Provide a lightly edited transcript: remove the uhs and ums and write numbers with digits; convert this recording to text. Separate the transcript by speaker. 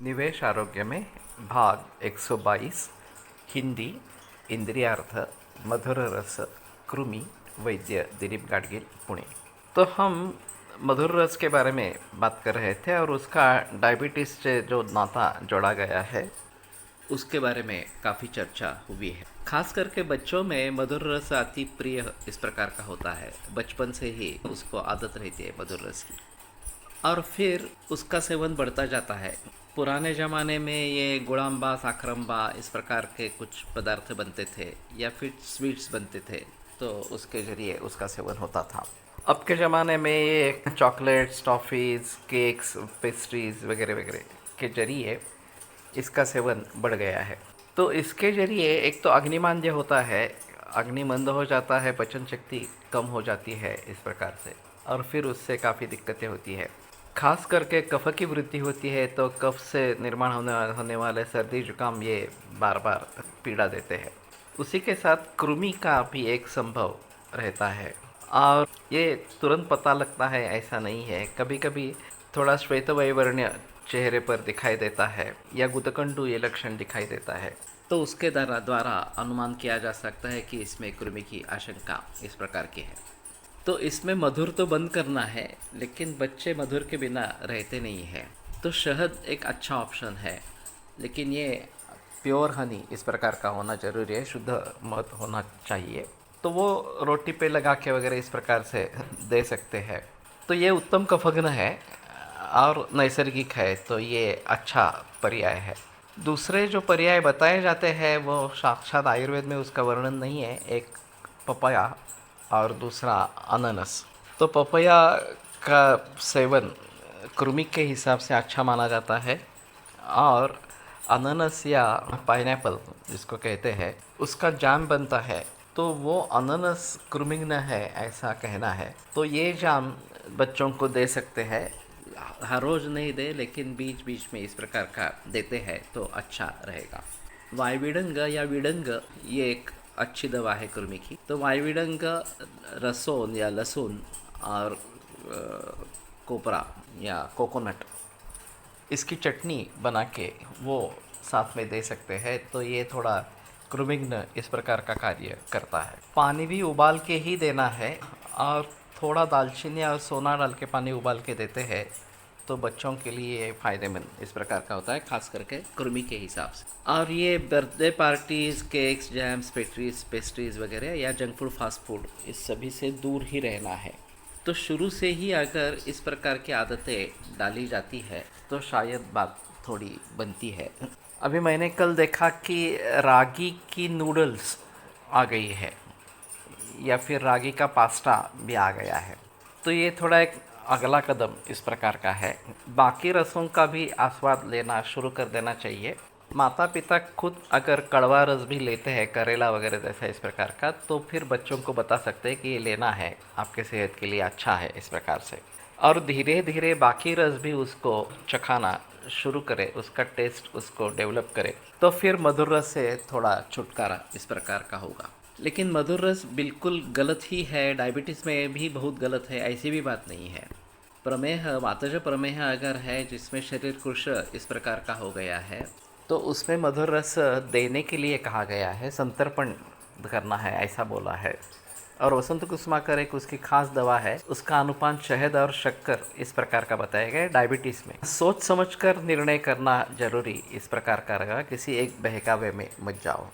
Speaker 1: निवेश आरोग्य में भाग 122 हिंदी इंद्रियार्थ मधुर रस कृमि वैद्य दिलीप गाडगिल पुणे। तो हम मधुर रस के बारे में बात कर रहे थे और उसका डायबिटीज़ से जो नाता जोड़ा गया है उसके बारे में काफ़ी चर्चा हुई है। खास करके बच्चों में मधुर रस अति प्रिय इस प्रकार का होता है, बचपन से ही उसको आदत रहती है मधुर रस की और फिर उसका सेवन बढ़ता जाता है। पुराने ज़माने में ये गुड़ाम्बा साखरम्बा इस प्रकार के कुछ पदार्थ बनते थे या फिर स्वीट्स बनते थे, तो उसके ज़रिए उसका सेवन होता था। अब के ज़माने में ये चॉकलेट्स, टॉफ़ीज़, केक्स, पेस्ट्रीज़ वगैरह वगैरह के ज़रिए इसका सेवन बढ़ गया है। तो इसके ज़रिए एक तो अग्निमांद्य होता है, अग्नि मंद हो जाता है, पचन शक्ति कम हो जाती है इस प्रकार से, और फिर उससे काफ़ी दिक्कतें होती है। खास करके कफ की वृद्धि होती है, तो कफ से निर्माण होने वाले सर्दी जुकाम ये बार बार पीड़ा देते हैं। उसी के साथ कृमि का भी एक संभव रहता है और ये तुरंत पता लगता है ऐसा नहीं है। कभी कभी थोड़ा श्वेतवैवर्ण्य चेहरे पर दिखाई देता है या गुदकंडू ये लक्षण दिखाई देता है, तो उसके द्वारा अनुमान किया जा सकता है कि इसमें कृमि की आशंका इस प्रकार की है। तो इसमें मधुर तो बंद करना है, लेकिन बच्चे मधुर के बिना रहते नहीं हैं। तो शहद एक अच्छा ऑप्शन है, लेकिन ये प्योर हनी इस प्रकार का होना ज़रूरी है, शुद्ध मध होना चाहिए। तो वो रोटी पे लगा के वगैरह इस प्रकार से दे सकते हैं। तो ये उत्तम कफग्न है और नैसर्गिक है, तो ये अच्छा पर्याय है। दूसरे जो पर्याय बताए जाते हैं वो साक्षात आयुर्वेद में उसका वर्णन नहीं है। एक पपाया और दूसरा अनानास। तो पपैया का सेवन कृमि के हिसाब से अच्छा माना जाता है और अनानास या पाइनएप्पल जिसको कहते हैं उसका जाम बनता है, तो वो अनानास कृमिग्न है ऐसा कहना है। तो ये जाम बच्चों को दे सकते हैं, हर रोज़ नहीं दे लेकिन बीच बीच में इस प्रकार का देते हैं तो अच्छा रहेगा। वायविडंग या विडंग ये एक अच्छी दवा है कृमि की। तो वायविडंग रसोन या लहसुन और कोपरा या कोकोनट इसकी चटनी बना के वो साथ में दे सकते हैं, तो ये थोड़ा कृमिग्न इस प्रकार का कार्य करता है। पानी भी उबाल के ही देना है और थोड़ा दालचीनी और सोना डाल के पानी उबाल के देते हैं, तो बच्चों के लिए फ़ायदेमंद इस प्रकार का होता है, खास करके कृमि के हिसाब से। और ये birthday parties, cakes, jams, pastries वगैरह या जंक फूड, फास्ट फूड, इस सभी से दूर ही रहना है। तो शुरू से ही अगर इस प्रकार की आदतें डाली जाती है तो शायद बात थोड़ी बनती है। अभी मैंने कल देखा कि रागी की नूडल्स आ गई है या फिर रागी का पास्ता भी आ गया है, तो ये थोड़ा एक अगला कदम इस प्रकार का है। बाकी रसों का भी आस्वाद लेना शुरू कर देना चाहिए। माता पिता खुद अगर कड़वा रस भी लेते हैं, करेला वगैरह जैसा इस प्रकार का, तो फिर बच्चों को बता सकते हैं कि ये लेना है, आपके सेहत के लिए अच्छा है इस प्रकार से। और धीरे धीरे बाकी रस भी उसको चखाना शुरू करे, उसका टेस्ट उसको डेवलप करे, तो फिर मधुर रस से थोड़ा छुटकारा इस प्रकार का होगा। लेकिन मधुर रस बिल्कुल गलत ही है, डायबिटीज़ में भी बहुत गलत है ऐसी भी बात नहीं है। प्रमेह, मातज प्रमेह अगर है जिसमें शरीर कृश इस प्रकार का हो गया है, तो उसमें मधुर रस देने के लिए कहा गया है, संतर्पण करना है ऐसा बोला है। और वसंत कुसुमाकर एक उसकी खास दवा है, उसका अनुपान शहद और शक्कर इस प्रकार का बताया गया है डायबिटीज़ में। सोच समझकर निर्णय करना जरूरी इस प्रकार का रहेगा, किसी एक बहकावे में मत जाओ।